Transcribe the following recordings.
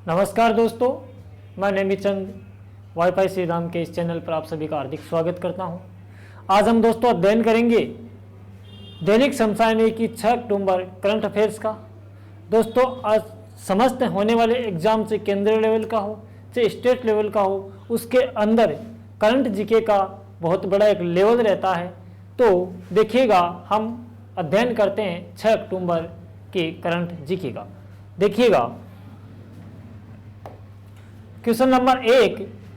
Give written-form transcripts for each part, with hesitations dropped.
नमस्कार दोस्तों, मैं नेमी चंद वाईफाई श्री राम के इस चैनल पर आप सभी का हार्दिक स्वागत करता हूं। आज हम दोस्तों अध्ययन करेंगे दैनिक समसामयिक की 6 अक्टूबर करंट अफेयर्स का। दोस्तों आज समस्त होने वाले एग्जाम से केंद्रीय लेवल का हो चाहे स्टेट लेवल का हो, उसके अंदर करंट जीके का बहुत बड़ा एक लेवल रहता है। तो देखिएगा, हम अध्ययन करते हैं 6 अक्टूबर के करंट जीके का। देखिएगा, क्वेश्चन नंबर 1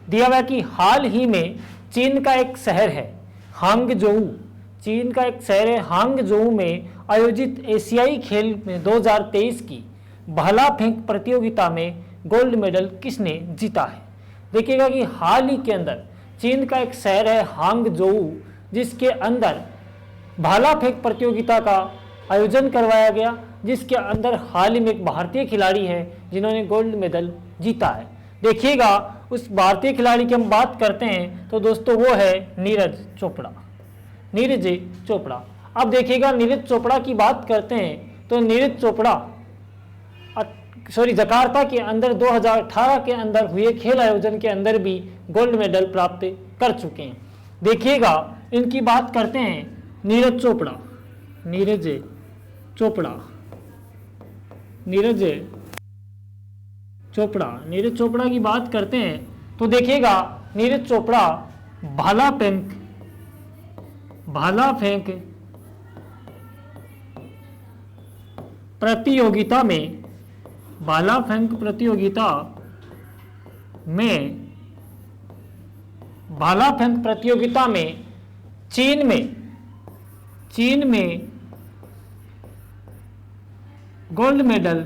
दिया हुआ कि हाल ही में चीन का एक शहर है हांगझोऊ, चीन का एक शहर है हांगझोऊ में आयोजित एशियाई खेल में 2023 की भाला फेंक प्रतियोगिता में गोल्ड मेडल किसने जीता है। देखिएगा कि हाल ही के अंदर चीन का एक शहर है हांगझोऊ, जिसके अंदर भाला फेंक प्रतियोगिता का आयोजन करवाया गया, जिसके अंदर हाल ही में एक भारतीय खिलाड़ी है जिन्होंने गोल्ड मेडल जीता है। देखिएगा, उस भारतीय खिलाड़ी की हम बात करते हैं तो दोस्तों वो है नीरज चोपड़ा। नीरज चोपड़ा। अब देखिएगा, नीरज चोपड़ा की बात करते हैं तो नीरज चोपड़ा जकार्ता के अंदर 2018 के अंदर हुए खेल आयोजन के अंदर भी गोल्ड मेडल प्राप्त कर चुके हैं। देखिएगा, इनकी बात करते हैं नीरज चोपड़ा। नीरज चोपड़ा नीरज चोपड़ा की बात करते हैं तो देखिएगा, नीरज चोपड़ा भाला फेंक प्रतियोगिता में चीन में गोल्ड मेडल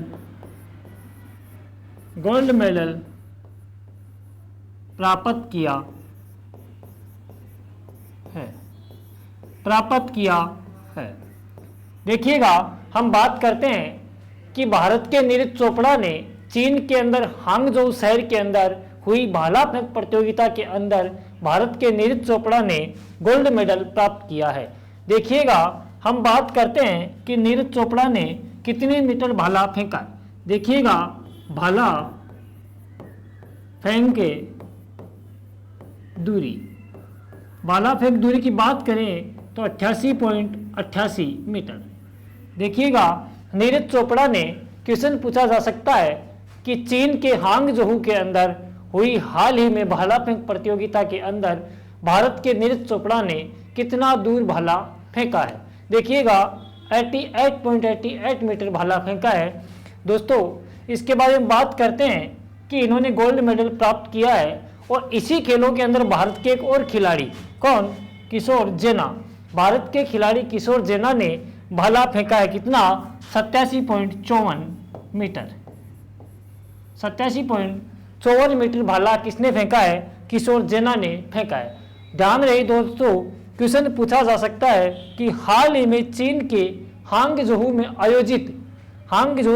प्राप्त किया है। देखिएगा, हम बात करते हैं कि भारत के नीरज चोपड़ा ने चीन के अंदर हांगझोऊ शहर के अंदर हुई भाला फेंक प्रतियोगिता के अंदर भारत के नीरज चोपड़ा ने गोल्ड मेडल प्राप्त किया है। देखिएगा, हम बात करते हैं कि नीरज चोपड़ा ने कितने मीटर भाला फेंका। देखिएगा, भाला फेंक दूरी की बात करें तो 88.88 मीटर। देखिएगा, नीरज चोपड़ा ने क्वेश्चन पूछा जा सकता है कि चीन के हांगझोऊ के अंदर हुई हाल ही में भाला फेंक प्रतियोगिता के अंदर भारत के नीरज चोपड़ा ने कितना दूर भाला फेंका है। देखिएगा, 88.88 मीटर भाला फेंका है। दोस्तों, इसके बारे में बात करते हैं कि इन्होंने गोल्ड मेडल प्राप्त किया है और इसी खेलों के अंदर भारत के एक और खिलाड़ी कौन, किशोर जेना, भारत के खिलाड़ी किशोर जेना ने भाला फेंका है कितना, 87.54 मीटर। 87.54 मीटर भाला किसने फेंका है, किशोर जेना ने फेंका है। ध्यान रहे दोस्तों, क्वेश्चन पूछा जा सकता है कि हाल ही में चीन के हांगझोऊ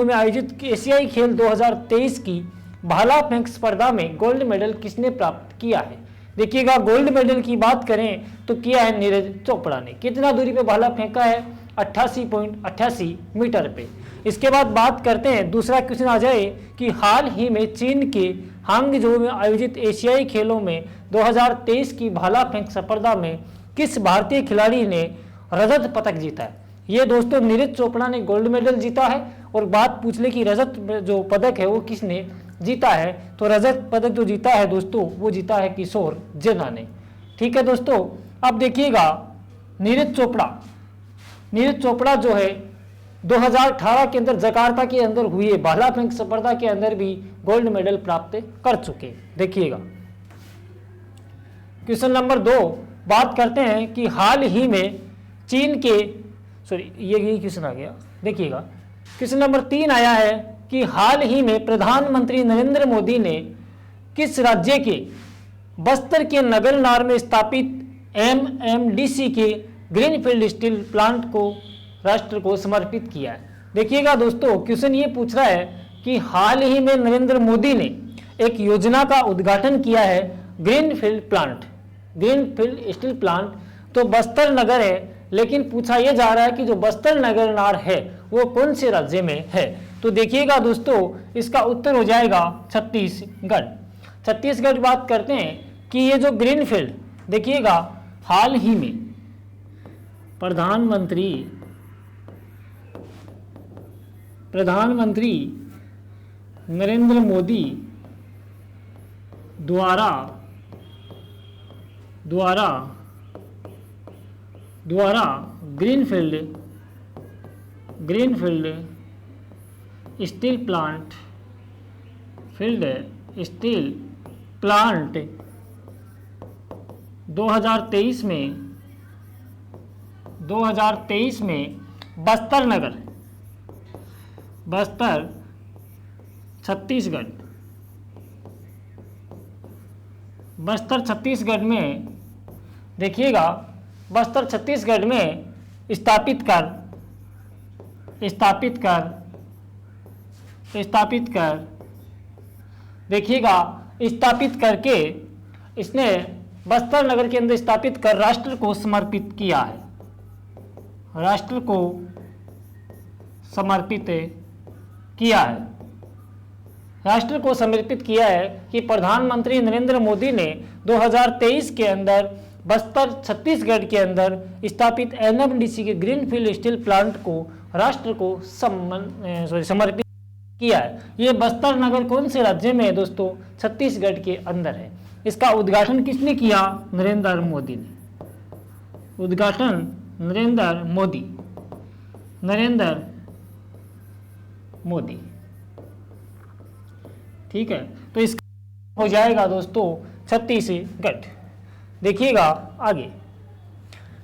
में आयोजित एशियाई खेल 2023 की भाला फेंक स्पर्धा में गोल्ड मेडल किसने प्राप्त किया है। देखिएगा, गोल्ड मेडल की बात करें तो किया है नीरज चोपड़ा ने। कितना दूरी पे भाला फेंका है, 88.88 मीटर पे। इसके बाद बात करते हैं, दूसरा क्वेश्चन आ जाए कि हाल ही में चीन के हांगझोऊ में आयोजित एशियाई खेलों में 2023 की भाला फेंक स्पर्धा में किस भारतीय खिलाड़ी ने रजत पदक जीता है। ये दोस्तों नीरज चोपड़ा ने गोल्ड मेडल जीता है और बात पूछ ले कि रजत जो पदक है वो किसने जीता है, तो रजत पदक जो जीता है दोस्तों वो जीता है किशोर जेना ने। ठीक है दोस्तों, अब देखिएगा, नीरज चोपड़ा जो है 2018 के अंदर जकार्ता के अंदर हुई भाला फेंक स्पर्धा के अंदर भी गोल्ड मेडल प्राप्त कर चुके। देखिएगा, क्वेश्चन नंबर 2 बात करते हैं कि हाल ही में चीन के यही क्वेश्चन आ गया। देखिएगा, क्वेश्चन नंबर 3 आया है कि हाल ही में प्रधानमंत्री नरेंद्र मोदी ने किस राज्य के बस्तर के नगरनार में स्थापित एमएमडीसी के ग्रीनफील्ड स्टील प्लांट को राष्ट्र को समर्पित किया है। देखिएगा दोस्तों, क्वेश्चन ये पूछ रहा है कि हाल ही में नरेंद्र मोदी ने एक योजना का उद्घाटन किया है ग्रीनफील्ड स्टील प्लांट तो बस्तर नगर है, लेकिन पूछा यह जा रहा है कि जो बस्तर नगर नार है वो कौन से राज्य में है। तो देखिएगा दोस्तों इसका उत्तर हो जाएगा छत्तीसगढ़। छत्तीसगढ़ की बात करते हैं कि ये जो ग्रीनफील्ड, देखिएगा हाल ही में प्रधानमंत्री नरेंद्र मोदी द्वारा ग्रीनफील्ड स्टील प्लांट 2023 में बस्तर छत्तीसगढ़ में, देखिएगा बस्तर छत्तीसगढ़ में स्थापित कर देखिएगा स्थापित करके इसने बस्तर नगर के अंदर स्थापित कर राष्ट्र को समर्पित किया है। राष्ट्र को समर्पित किया है कि प्रधानमंत्री नरेंद्र मोदी ने 2023 के अंदर बस्तर छत्तीसगढ़ के अंदर स्थापित एनएमडीसी के ग्रीनफील्ड स्टील प्लांट को राष्ट्र को समर्पित किया है। ये बस्तर नगर कौन से राज्य में है दोस्तों? छत्तीसगढ़ के अंदर है। इसका उद्घाटन किसने किया? नरेंद्र मोदी ने। उद्घाटन नरेंद्र मोदी, ठीक है। तो इसका हो जाएगा दोस्तों छत्तीसगढ़। देखिएगा आगे,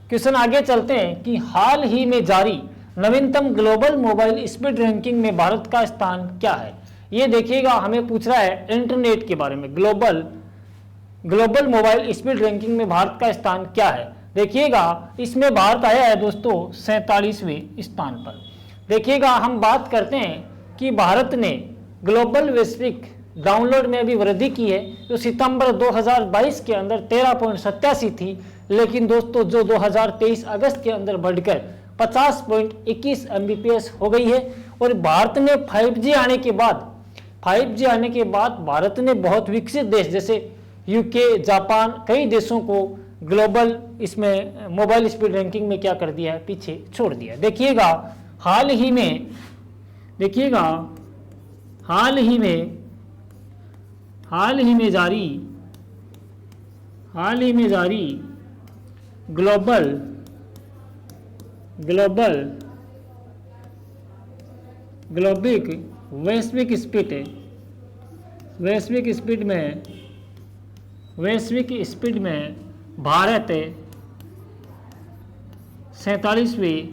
क्वेश्चन आगे चलते हैं कि हाल ही में जारी नवीनतम ग्लोबल मोबाइल स्पीड रैंकिंग में भारत का स्थान क्या है? ये देखिएगा हमें पूछ रहा है इंटरनेट के बारे में। ग्लोबल मोबाइल स्पीड रैंकिंग में भारत का स्थान क्या है? देखिएगा इसमें भारत आया है दोस्तों 47वें स्थान पर। देखिएगा हम बात करते हैं कि भारत ने ग्लोबल वैश्विक डाउनलोड में भी वृद्धि की है। तो सितंबर 2022 के अंदर 13.87 थी, लेकिन दोस्तों जो 2023 अगस्त के अंदर बढ़कर 50.21 Mbps हो गई है। और भारत ने 5G आने के बाद भारत ने बहुत विकसित देश जैसे यूके, जापान, कई देशों को ग्लोबल इसमें मोबाइल स्पीड रैंकिंग में क्या कर दिया है? पीछे छोड़ दिया। देखिएगा हाल ही में जारी ग्लोबल वैश्विक स्पीड में भारत 47वें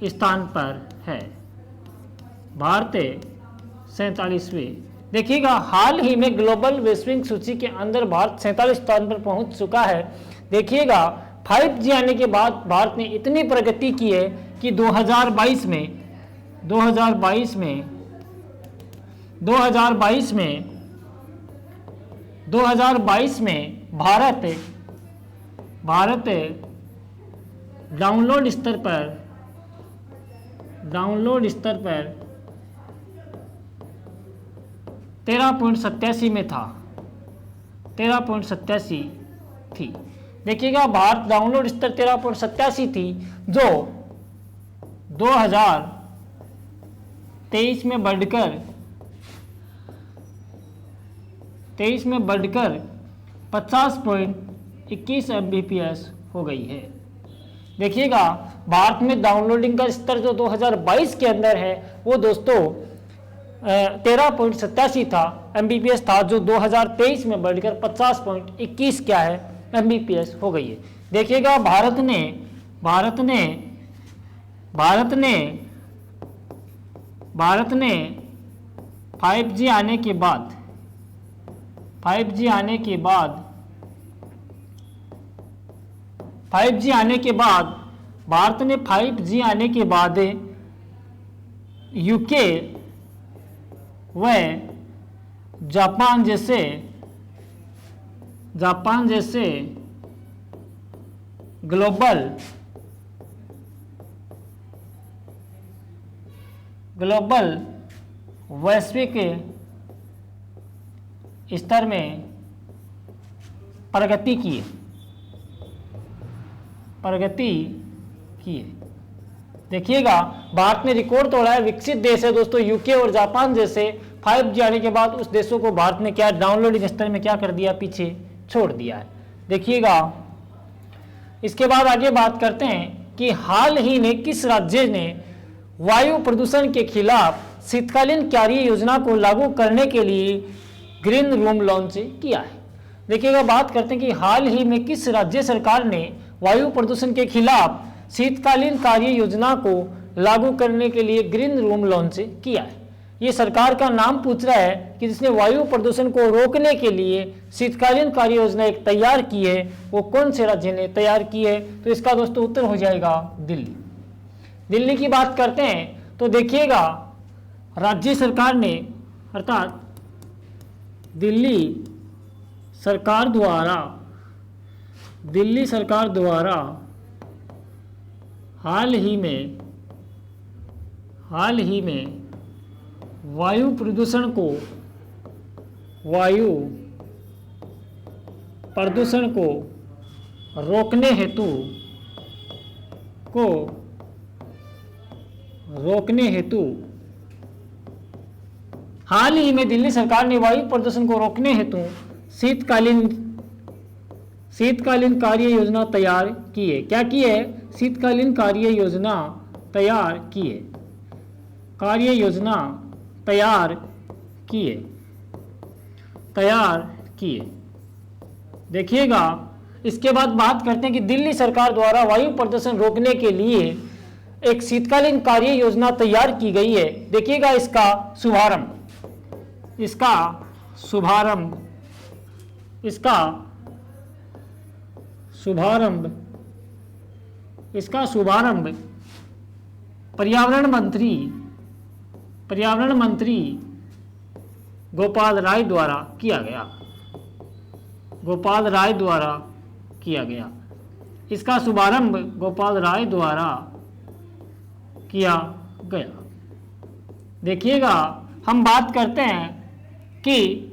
स्थान पर है। भारत 47वें। देखिएगा हाल ही में ग्लोबल वैश्विक सूची के अंदर भारत 47 स्थान पर पहुंच चुका है। देखिएगा 5G आने के बाद भारत ने इतनी प्रगति की है कि 2022 में भारत डाउनलोड स्तर पर 13.87 में था। 13.87 थी। देखिएगा भारत डाउनलोड स्तर 13.87 थी, जो 2023 में बढ़कर 50.21 Mbps हो गई है। देखिएगा भारत में डाउनलोडिंग का स्तर जो 2022 के अंदर है वो दोस्तों 13.87 था Mbps था, जो 2023 में बढ़कर 50.21 क्या है Mbps हो गई है। देखिएगा भारत ने 5G आने के बाद भारत ने 5G आने के बाद यूके व जापान जैसे ग्लोबल वैश्विक स्तर में प्रगति की है। देखिएगा भारत ने रिकॉर्ड तोड़ा है, विकसित देश है दोस्तों, यूके और जापान जैसे 5G आने के बाद उस देशों को भारत ने क्या डाउनलोडिंग स्तर में क्या कर दिया, पीछे छोड़ दिया है। देखिएगा इसके बाद आगे बात करते हैं कि हाल ही में किस राज्य ने वायु प्रदूषण के खिलाफ शीतकालीन कार्य योजना को लागू करने के लिए ग्रीन रूम लॉन्च किया है। देखिएगा बात करते हैं कि हाल ही में किस राज्य सरकार ने वायु प्रदूषण के खिलाफ शीतकालीन कार्य योजना को लागू करने के लिए ग्रीन रूम लॉन्च किया है। ये सरकार का नाम पूछ रहा है कि जिसने वायु प्रदूषण को रोकने के लिए शीतकालीन कार्य योजना एक तैयार की है, वो कौन से राज्य ने तैयार की है? तो इसका दोस्तों उत्तर हो जाएगा दिल्ली। दिल्ली की बात करते हैं तो देखिएगा राज्य सरकार ने अर्थात दिल्ली सरकार द्वारा हाल ही में वायु प्रदूषण को रोकने हेतु हाल ही में दिल्ली सरकार ने वायु प्रदूषण को रोकने हेतु शीतकालीन कार्य योजना तैयार की है। क्या की है? शीतकालीन कार्य योजना तैयार की है। देखिएगा इसके बाद बात करते हैं कि दिल्ली सरकार द्वारा वायु प्रदूषण रोकने के लिए एक शीतकालीन कार्य योजना तैयार की गई है। देखिएगा इसका शुभारंभ पर्यावरण मंत्री गोपाल राय द्वारा किया गया। इसका शुभारंभ गोपाल राय द्वारा किया गया। देखिएगा हम बात करते हैं कि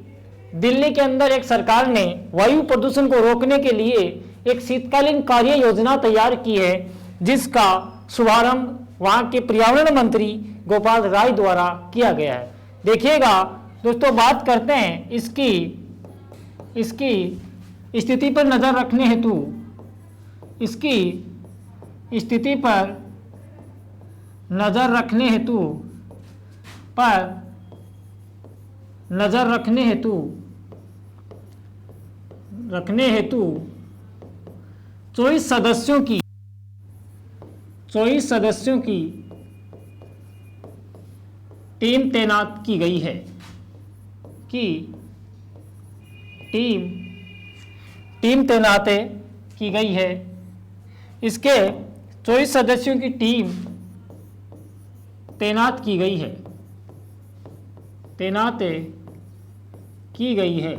दिल्ली के अंदर एक सरकार ने वायु प्रदूषण को रोकने के लिए एक शीतकालीन कार्य योजना तैयार की है, जिसका शुभारंभ वहां के पर्यावरण मंत्री गोपाल राय द्वारा किया गया है। देखिएगा दोस्तों बात करते हैं इसकी स्थिति पर नजर रखने हेतु 24 सदस्यों की टीम तैनात की गई है टीम तैनात की गई है। इसके 24 सदस्यों की टीम तैनात की गई है।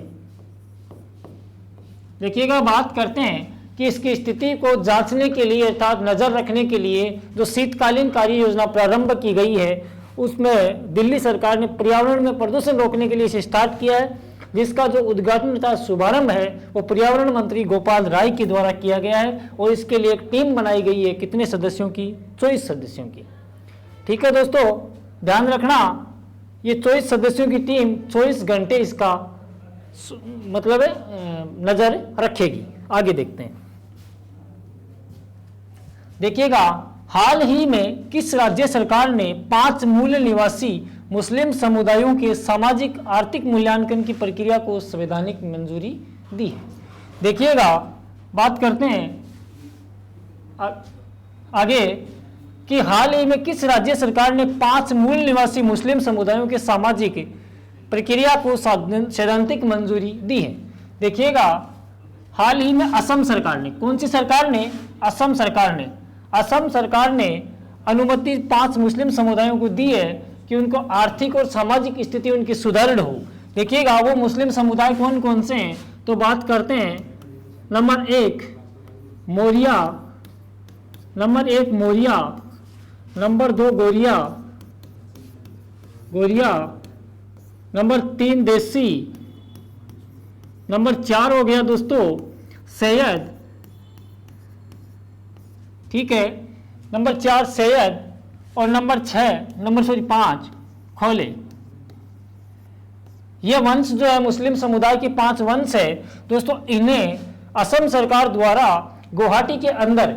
देखिएगा बात करते हैं कि इसकी स्थिति को जांचने के लिए अर्थात नजर रखने के लिए जो शीतकालीन कार्य योजना प्रारंभ की गई है, उसमें दिल्ली सरकार ने पर्यावरण में प्रदूषण रोकने के लिए इसे स्टार्ट किया है, जिसका जो उद्घाटन तथा शुभारंभ है वो पर्यावरण मंत्री गोपाल राय के द्वारा किया गया है। और इसके लिए एक टीम बनाई गई है, कितने सदस्यों की? 24 सदस्यों की। ठीक है दोस्तों, ध्यान रखना, ये 24 सदस्यों की टीम 24 घंटे इसका मतलब नजर रखेगी। आगे देखते हैं। देखिएगा हाल ही में किस राज्य सरकार ने 5 मूल निवासी मुस्लिम समुदायों के सामाजिक आर्थिक मूल्यांकन की प्रक्रिया को संवैधानिक मंजूरी दी है? देखिएगा बात करते हैं आगे कि हाल ही में किस राज्य सरकार ने 5 मूल निवासी मुस्लिम समुदायों के सामाजिक प्रक्रिया को सैद्धांतिक मंजूरी दी है? देखिएगा हाल ही में असम सरकार ने, कौन सी सरकार ने? असम सरकार ने अनुमति 5 मुस्लिम समुदायों को दी है कि उनको आर्थिक और सामाजिक स्थिति उनकी सुदृढ़ हो। देखिएगा वो मुस्लिम समुदाय कौन कौन से हैं? तो बात करते हैं नंबर 1 मौर्या, नंबर 2 गौरिया, गोरिया, नंबर 3 देसी, नंबर 4 हो गया दोस्तों सैयद, ठीक है, नंबर 4 सैयद, और नंबर 5 खोले। ये वंश जो है मुस्लिम समुदाय की 5 वंश है दोस्तों। इन्हें असम सरकार द्वारा गुवाहाटी के अंदर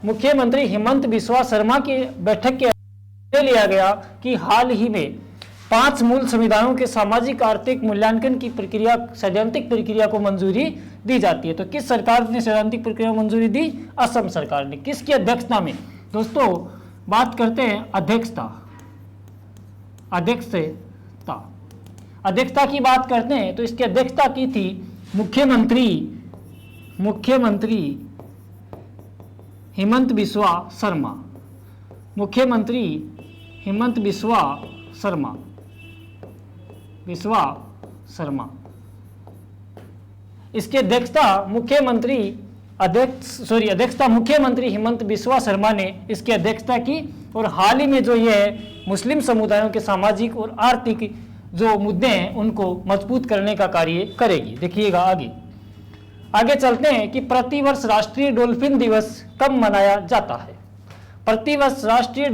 मुख्यमंत्री हिमंत बिस्वा शर्मा की बैठक के ले लिया गया कि हाल ही में 5 मूल समुदायों के सामाजिक आर्थिक मूल्यांकन की प्रक्रिया, सैद्धांतिक प्रक्रिया को मंजूरी दी जाती है। तो किस सरकार ने सैद्धांतिक प्रक्रिया को मंजूरी दी? असम सरकार ने। किसकी अध्यक्षता में? दोस्तों बात करते हैं अध्यक्षता की बात करते हैं तो इसकी अध्यक्षता की थी मुख्यमंत्री हिमंत बिस्वा शर्मा। मुख्यमंत्री हिमंत बिस्वा शर्मा। इसकी अध्यक्षता मुख्यमंत्री हिमंत बिस्वा शर्मा ने इसकी अध्यक्षता की। और हाल ही में जो ये मुस्लिम समुदायों के सामाजिक और आर्थिक जो मुद्दे हैं उनको मजबूत करने का कार्य करेगी। देखिएगा आगे चलते हैं कि प्रतिवर्ष राष्ट्रीय डॉल्फिन दिवस कब मनाया जाता है? प्रतिवर्ष राष्ट्रीय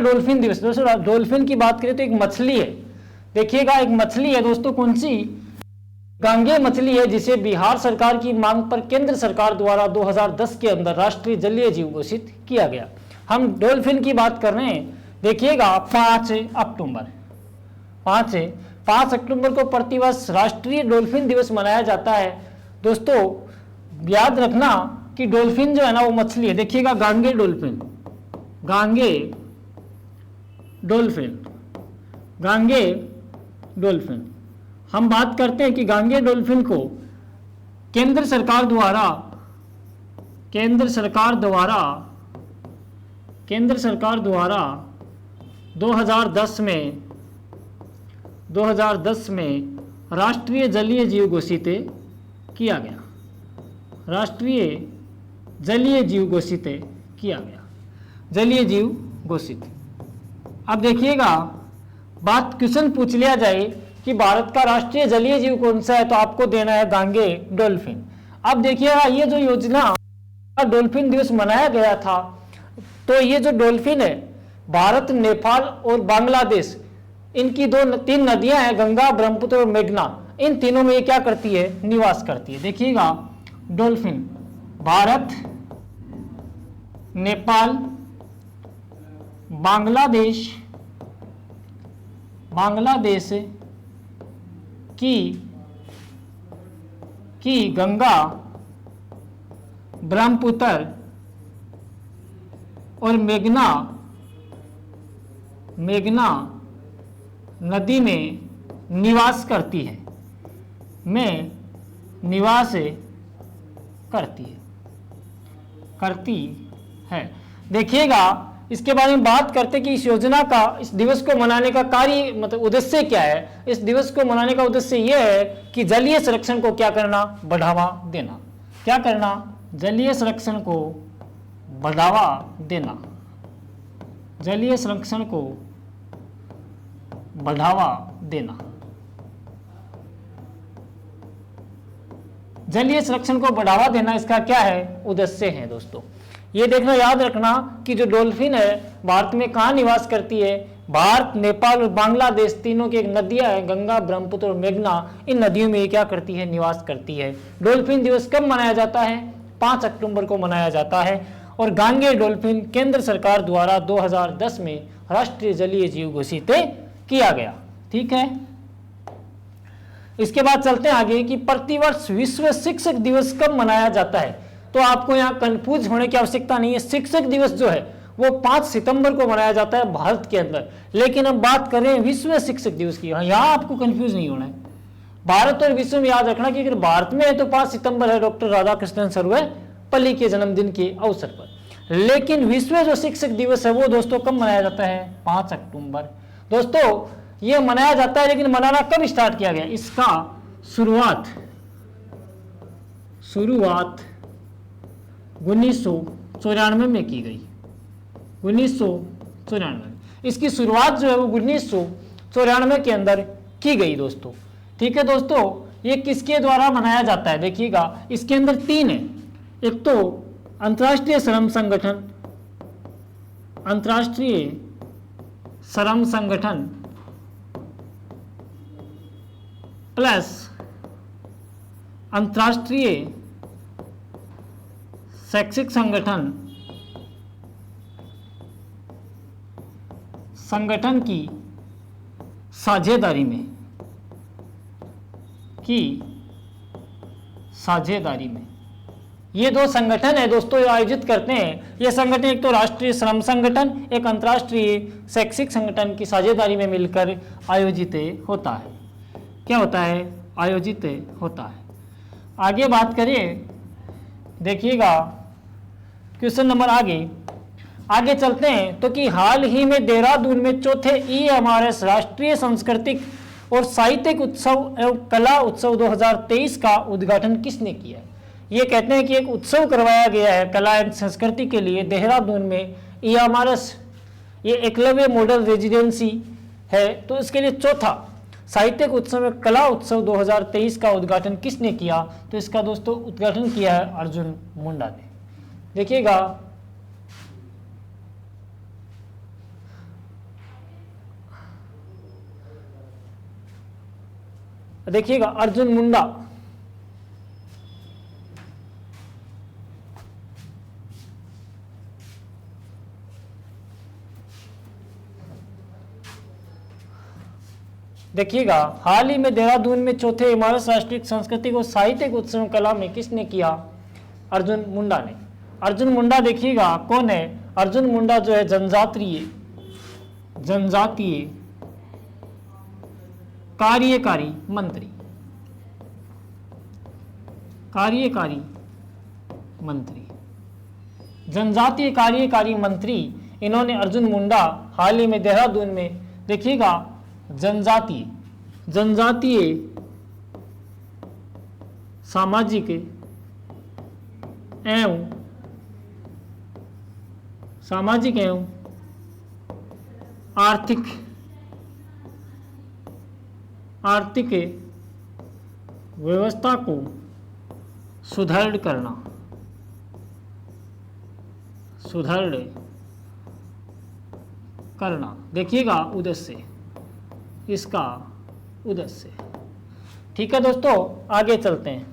डॉल्फिन दिवस, दोस्तों डॉल्फिन की बात करें तो एक मछली है। देखिएगा एक मछली है दोस्तों, कौन सी? गांगे मछली है, जिसे बिहार सरकार की मांग पर केंद्र सरकार द्वारा 2010 के अंदर राष्ट्रीय जलीय जीव घोषित किया गया। हम डॉल्फिन की बात कर रहे हैं। देखिएगा 5 अक्टूबर को प्रतिवर्ष राष्ट्रीय डॉल्फिन दिवस मनाया जाता है। दोस्तों याद रखना कि डॉल्फिन जो है ना वो मछली है। देखिएगा गांगे डॉल्फिन। हम बात करते हैं कि गांगे डॉल्फिन को केंद्र सरकार द्वारा 2010 में राष्ट्रीय जलीय जीव घोषित किया गया। जलीय जीव घोषित। अब देखिएगा बात, क्वेश्चन पूछ लिया जाए कि भारत का राष्ट्रीय जलीय जीव कौन सा है, तो आपको देना है गांगे डॉल्फिन। अब देखिएगा ये जो योजना डॉल्फिन दिवस मनाया गया था, तो ये जो डॉल्फिन है भारत, नेपाल और बांग्लादेश, इनकी 3 नदियां हैं, गंगा, ब्रह्मपुत्र और मेघना, इन तीनों में ये क्या करती है? निवास करती है। देखिएगा डॉल्फिन भारत, नेपाल, बांग्लादेश की गंगा, ब्रह्मपुत्र और मेघना नदी में निवास करती है। देखिएगा इसके बारे में बात करते कि इस योजना का, इस दिवस को मनाने का कार्य मतलब उद्देश्य क्या है? इस दिवस को मनाने का उद्देश्य यह है कि जलीय संरक्षण को क्या करना? बढ़ावा देना। क्या करना? जलीय संरक्षण को बढ़ावा देना। जलीय संरक्षण को बढ़ावा देना। जलीय संरक्षण को बढ़ावा देना इसका क्या है? उद्देश्य है दोस्तों। ये देखना, याद रखना कि जो डॉल्फिन है भारत में कहाँ निवास करती है? भारत, नेपाल और बांग्लादेश तीनों की एक नदियां हैं, गंगा, ब्रह्मपुत्र और मेघना, इन नदियों में ये क्या करती है? निवास करती है। डॉल्फिन दिवस कब मनाया जाता है? 5 अक्टूबर को मनाया जाता है। और गांगे डॉल्फिन केंद्र सरकार द्वारा 2010 में राष्ट्रीय जलीय जीव घोषित किया गया। ठीक है, इसके बाद चलते हैं आगे कि प्रतिवर्ष विश्व शिक्षक दिवस कब मनाया जाता है? तो आपको यहाँ कंफ्यूज होने की आवश्यकता नहीं है। शिक्षक दिवस जो है वो 5 सितंबर को मनाया जाता है भारत के अंदर, लेकिन हम बात कर रहे हैं विश्व शिक्षक दिवस की। यहाँ आपको कंफ्यूज नहीं होना है। भारत और विश्व में याद रखना कि अगर भारत में है तो 5 सितंबर है डॉक्टर राधाकृष्णन सर्वपल्ली के जन्मदिन के अवसर पर, लेकिन विश्व जो शिक्षक दिवस है वो दोस्तों कब मनाया जाता है? 5 अक्टूबर। दोस्तों ये मनाया जाता है, लेकिन मनाना कब स्टार्ट किया गया? इसका शुरुआत 1994 में की गई। 1994 इसकी शुरुआत जो है वो 1994 के अंदर की गई दोस्तों। ठीक है दोस्तों, ये किसके द्वारा मनाया जाता है? देखिएगा इसके अंदर 3 है। एक तो अंतर्राष्ट्रीय श्रम संगठन, अंतर्राष्ट्रीय श्रम संगठन प्लस अंतर्राष्ट्रीय शैक्षिक संगठन की साझेदारी में ये 2 संगठन है दोस्तों ये आयोजित करते हैं। ये संगठन एक तो राष्ट्रीय श्रम संगठन, एक अंतर्राष्ट्रीय शैक्षिक संगठन की साझेदारी में मिलकर आयोजित होता है। क्या होता है? आयोजित होता है। आगे बात करें, देखिएगा क्वेश्चन नंबर आगे चलते हैं। तो कि हाल ही में देहरादून में चौथे EMRS राष्ट्रीय सांस्कृतिक और साहित्यिक उत्सव एवं कला उत्सव 2023 का उद्घाटन किसने किया है? ये कहते हैं कि एक उत्सव करवाया गया है कला एवं संस्कृति के लिए देहरादून में। EMRS ये एकलव्य मॉडल रेजिडेंसी है, तो इसके लिए चौथा साहित्यिक उत्सव में कला उत्सव 2023 का उद्घाटन किसने किया? तो इसका दोस्तों उद्घाटन किया है अर्जुन मुंडा ने। देखिएगा अर्जुन मुंडा देखिएगा हाल ही में देहरादून में चौथे EMRS राष्ट्रीय सांस्कृतिक और साहित्यिक उत्सव कला में किसने किया? अर्जुन मुंडा ने। अर्जुन मुंडा देखिएगा कौन है? अर्जुन मुंडा जो है जनजातीय कार्यकारी जनजातीय कार्यकारी मंत्री इन्होंने अर्जुन मुंडा हाल ही में देहरादून में देखिएगा जनजातीय सामाजिक एवं आर्थिक व्यवस्था को सुदृढ़ करना देखिएगा उद्देश्य, इसका उद्देश्य। ठीक है दोस्तों, आगे चलते हैं।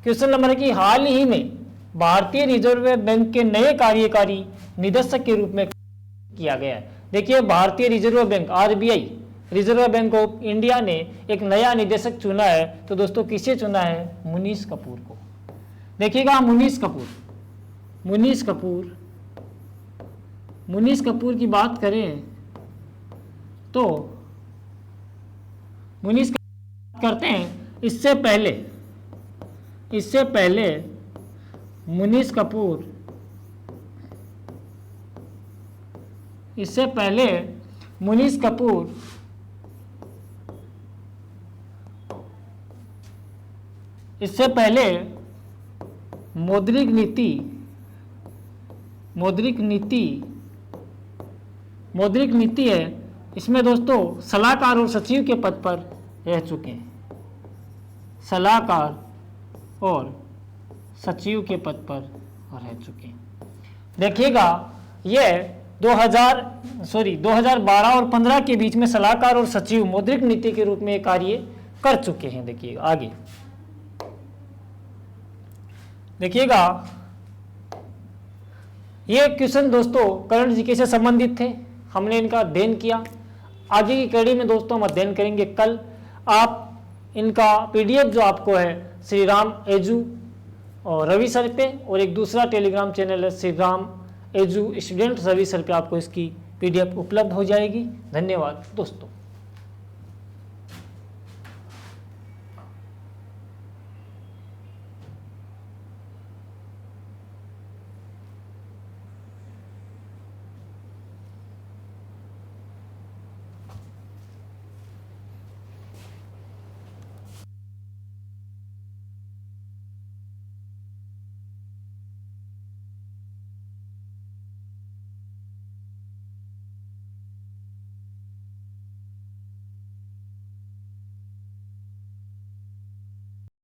क्वेश्चन नंबर है कि हाल ही में भारतीय रिजर्व बैंक के नए कार्यकारी निदेशक के रूप में किया गया है। देखिए भारतीय reserve bank RBI reserve bank of India ने एक नया निदेशक चुना है। तो दोस्तों किसे चुना है? मुनीष कपूर को। देखिएगा मुनीष कपूर की बात करें तो मुनीष करते हैं। इससे पहले मुनीष कपूर मौद्रिक नीति है, इसमें दोस्तों सलाहकार और सचिव के पद पर रह चुके हैं। देखिएगा ये 2012 और 15 के बीच में सलाहकार और सचिव मौद्रिक नीति के रूप में कार्य कर चुके हैं। देखिएगा आगे ये क्वेश्चन दोस्तों करंट जीके से संबंधित थे, हमने इनका अध्ययन किया। आगे की कड़ी में दोस्तों हम अध्ययन करेंगे कल। आप इनका PDF जो आपको है श्री राम एजू और रवि सर पे, और एक दूसरा टेलीग्राम चैनल है Shri Ram edu student Ravi sir पे, आपको इसकी PDF उपलब्ध हो जाएगी। धन्यवाद दोस्तों।